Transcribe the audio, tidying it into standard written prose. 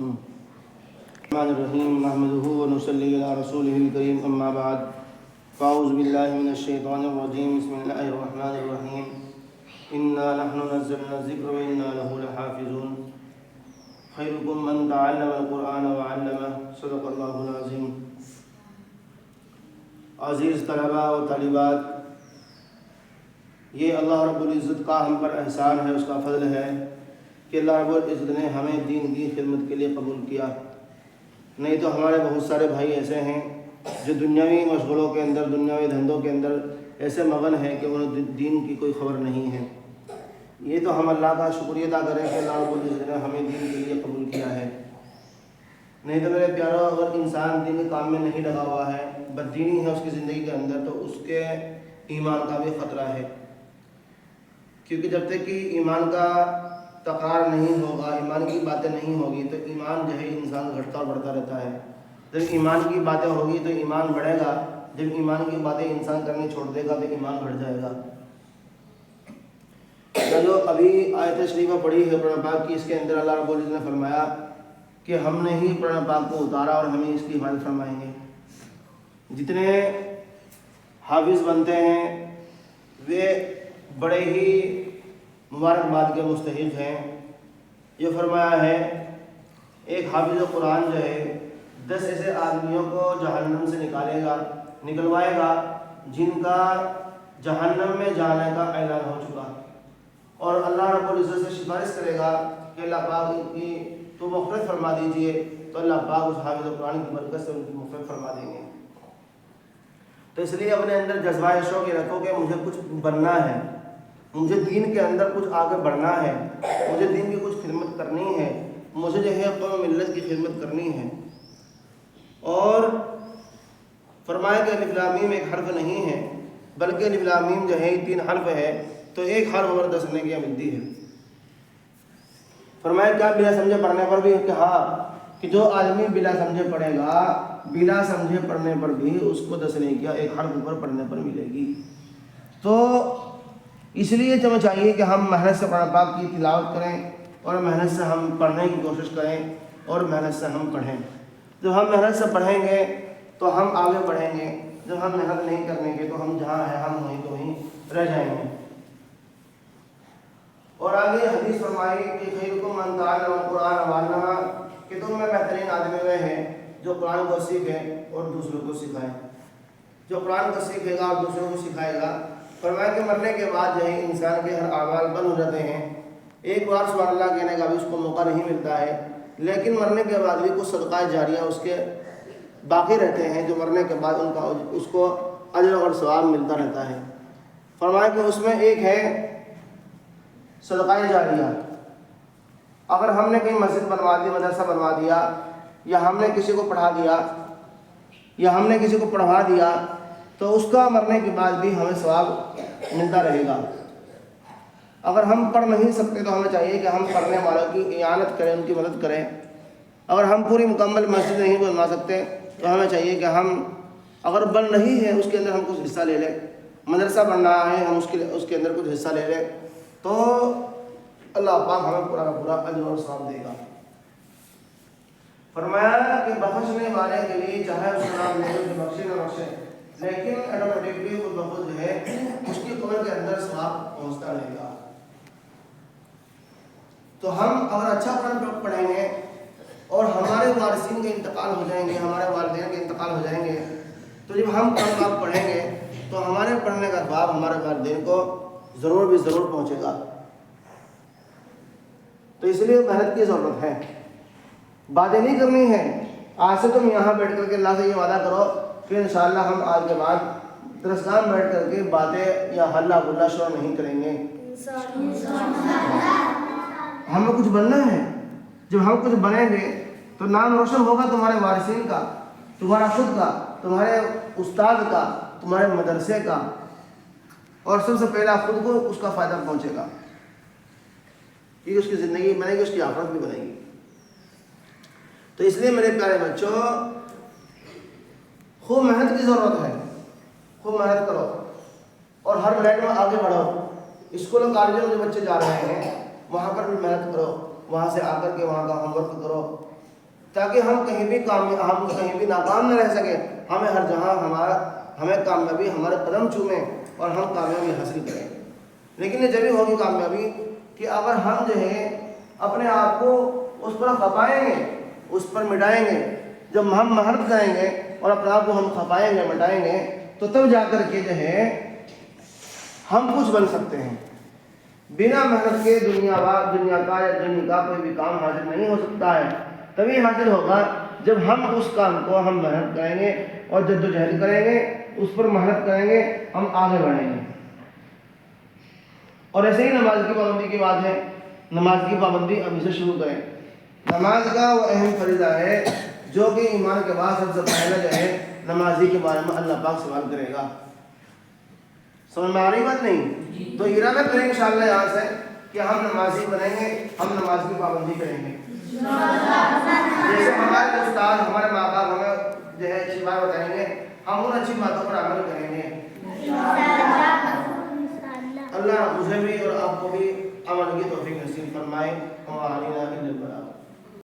الرحمن الرحیم نحمده ونصلی علی رسوله الکریم اما بعد فاعوذ باللہ من الشیطان الرجیم بسم اللہ الرحمن الرحیم انا نحن نزلنا الذکر وانا له لحافظون خیرکم من تعلم القرآن وعلمه صدق اللہ العظیم۔ عزیز طلباء و طالبات، یہ اللہ رب العزت کا ہم پر احسان ہے، اس کا فضل ہے کہ اللہ رب العزت نے ہمیں دین کی خدمت کے لیے قبول کیا۔ نہیں تو ہمارے بہت سارے بھائی ایسے ہیں جو دنیاوی مشغلوں کے اندر، دنیاوی دھندوں کے اندر ایسے مغن ہیں کہ انہیں دین کی کوئی خبر نہیں ہے۔ یہ تو ہم اللہ کا شکریہ ادا کریں کہ اللہ رب العزت نے ہمیں دین کے لیے قبول کیا ہے۔ نہیں تو میرے پیارو، اگر انسان دین کے کام میں نہیں لگا ہوا ہے، بددینی ہے اس کی زندگی کے اندر، تو اس کے ایمان کا بھی خطرہ ہے، کیونکہ جب تک کہ ایمان کا تقرار نہیں ہوگا، ایمان کی باتیں نہیں ہوگی، تو ایمان جو ہے انسان گھٹتا اور بڑھتا رہتا ہے۔ جب ایمان کی باتیں ہوگی تو ایمان بڑھے گا، جب ایمان کی باتیں انسان کرنے چھوڑ دے گا تو ایمان بڑھ جائے گا۔ جو ابھی آیت شریفہ پڑھی ہے قرآن پاک کی، اس کے اندر اللہ رب العزت نے فرمایا کہ ہم نے ہی قرآن پاک کو اتارا اور ہمیں اس کی حفاظت فرمائیں گے۔ جتنے حافظ بنتے ہیں وہ بڑے ہی مبارکباد کے مستحق ہیں۔ یہ فرمایا ہے ایک حافظ قرآن جو ہے 10 ایسے آدمیوں کو جہنم سے نکلوائے گا جن کا جہنم میں جانے کا اعلان ہو چکا، اور اللہ رب العزت سے سفارش کرے گا کہ اللہ پاک ان کی تو مغفرت فرما دیجئے، تو اللہ پاک اس حافظ قرآن کی برکت سے ان کی مغفرت فرما دیں گے۔ تو اس لیے اپنے اندر جذبہ شوق یہ رکھو کہ مجھے کچھ بننا ہے، مجھے دین کے اندر کچھ آگے بڑھنا ہے، مجھے دین کی کچھ خدمت کرنی ہے، مجھے جو ہے قوم ملت کی خدمت کرنی ہے۔ اور فرمایا کہ الف لام میم ایک حرف نہیں ہے، بلکہ الف لام میم جو ہے 3 حرف ہے، تو ایک حرف اور 10 نیکیاں ملتی ہے۔ فرمایا کیا بلا سمجھے پڑھنے پر بھی کہ ہاں، کہ جو آدمی بلا سمجھے پڑھے گا، بلا سمجھے پڑھنے پر بھی اس کو 10 نیکیاں ایک حرف پر پڑھنے پر ملے گی۔ تو اس لیے ہمیں چاہیے کہ ہم محنت سے قرآن پاک کی تلاوت کریں، اور محنت سے ہم پڑھنے کی کوشش کریں، اور محنت سے ہم پڑھیں۔ جب ہم محنت سے پڑھیں گے تو ہم آگے بڑھیں گے، جب ہم محنت نہیں کریں گے تو ہم جہاں ہیں ہم وہیں تو وہیں رہ جائیں گے۔ اور آگے حدیث فرمائی کہ خیرکم من تعلم القرآن وعلمہ، کہ تم میں بہترین آدمی وہ ہیں جو قرآن کو سیکھے اور دوسروں کو سکھائے۔ جو قرآن کو سیکھے گا اور دوسروں کو سکھائے گا، فرمایا کہ مرنے کے بعد جو ہے انسان کے ہر اعمال بند ہو جاتے ہیں، ایک بار سبحان اللہ کہنے کا بھی اس کو موقع نہیں ملتا ہے، لیکن مرنے کے بعد بھی کچھ صدقہ جاریہ اس کے باقی رہتے ہیں، جو مرنے کے بعد اس کو اجر اور ثواب ملتا رہتا ہے۔ فرمایا کہ اس میں ایک ہے صدقہ جاریہ۔ اگر ہم نے کہیں مسجد بنوا دی، مدرسہ بنوا دیا، یا ہم نے کسی کو پڑھا دیا، یا ہم نے کسی کو پڑھوا دیا، تو اس کا مرنے کے بعد بھی ہمیں ثواب ملتا رہے گا۔ اگر ہم پڑھ نہیں سکتے تو ہمیں چاہیے کہ ہم پڑھنے والوں کی اعانت کریں، ان کی مدد کریں۔ اگر ہم پوری مکمل مسجد نہیں بنوا سکتے تو ہمیں چاہیے کہ ہم، اگر بن رہی ہے اس کے اندر ہم کچھ حصہ لے لیں، مدرسہ بن رہا ہے ہم اس کے اندر کچھ حصہ لے لیں، تو اللہ پاک ہمیں پورا کا پورا اجر اور ثواب دے گا۔ فرمایا کہ بخشنے والے کے لیے چاہے اس کا نام لے لو کہ بخشے نہ بخشے، لیکن ایٹومیٹکلی خود بخود جو ہے اس کی قبر کے اندر ثواب پہنچتا رہے گا۔ تو ہم اگر اچھا قرآن پڑھیں گے اور ہمارے وارثین کے انتقال ہو جائیں گے، ہمارے والدین کے انتقال ہو جائیں گے، تو جب ہم قرآن پاک پڑھیں گے تو ہمارے پڑھنے کا ثواب ہمارے والدین کو ضرور بھی ضرور پہنچے گا۔ تو اس لیے محنت کی ضرورت ہے، باتیں نہیں کرنی ہے۔ آج سے تم یہاں بیٹھ کر کے اللہ سے یہ وعدہ کرو کہ انشاءاللہ ہم آج کے بعد درسگاہ میں بیٹھ کر کے باتیں یا ہلہ گلا شور نہیں کریں گے۔ ہمیں کچھ بننا ہے، جب ہم کچھ بنیں گے تو نام روشن ہوگا تمہارے وارثین کا، تمہارا خود کا، تمہارے استاد کا، تمہارے مدرسے کا، اور سب سے پہلا خود کو اس کا فائدہ پہنچے گا، کیونکہ اس کی زندگی بنے گی، اس کی آخرت بھی بنے گی۔ تو اس لیے میرے پیارے بچوں، خوب محنت کی ضرورت ہے، خوب محنت کرو اور ہر لائن میں آگے بڑھو۔ اسکول اور کالجوں میں جو بچے جا رہے ہیں وہاں پر بھی محنت کرو، وہاں سے آ کر کے وہاں کا ہوم ورک کرو، تاکہ ہم کہیں بھی ناکام نہ رہ سکیں. ہمیں ہر جہاں ہمیں کامیابی ہمارے قدم چومیں اور ہم کامیابی حاصل کریں. لیکن یہ جبھی ہوگی کامیابی کہ اگر ہم جو ہے اپنے آپ کو اس پر کھپائیں گے, اس پر مٹائیں گے. جب ہم محنت کریں گے اور اپنے آپ کو ہم کھپائیں گے, مٹائیں گے, تو تب جا کر کے جو ہے ہم کچھ بن سکتے ہیں. بنا محنت کے دنیا کا کوئی بھی کام حاصل نہیں ہو سکتا ہے. تبھی حاصل ہوگا جب ہم اس کام کو ہم محنت کریں گے اور جدوجہد کریں گے, اس پر محنت کریں گے, ہم آگے بڑھیں گے. اور ایسے ہی نماز کی پابندی کی بات ہے. نماز کی پابندی ابھی سے شروع کریں. نماز کا وہ اہم فریضہ ہے جو کہ ایمان کے بعد سب سے پہلا جو ہے نمازی کے بارے میں اللہ پاک سوال کرے گا. سمجھ میں آ رہی بات نہیں؟ تو ارادہ کریں انشاءاللہ یہاں سے کہ ہم نمازی بنیں گے, ہم نماز کی پابندی کریں گے. جیسے ہمارے استاد ہمارے ماں باپ ہمیں جو ہے اچھی بات بتائیں گے, ہم ان اچھی باتوں پر عمل کریں گے. اللہ مجھے بھی اور آپ کو بھی عمل کی توفیق نصیب فرمائے.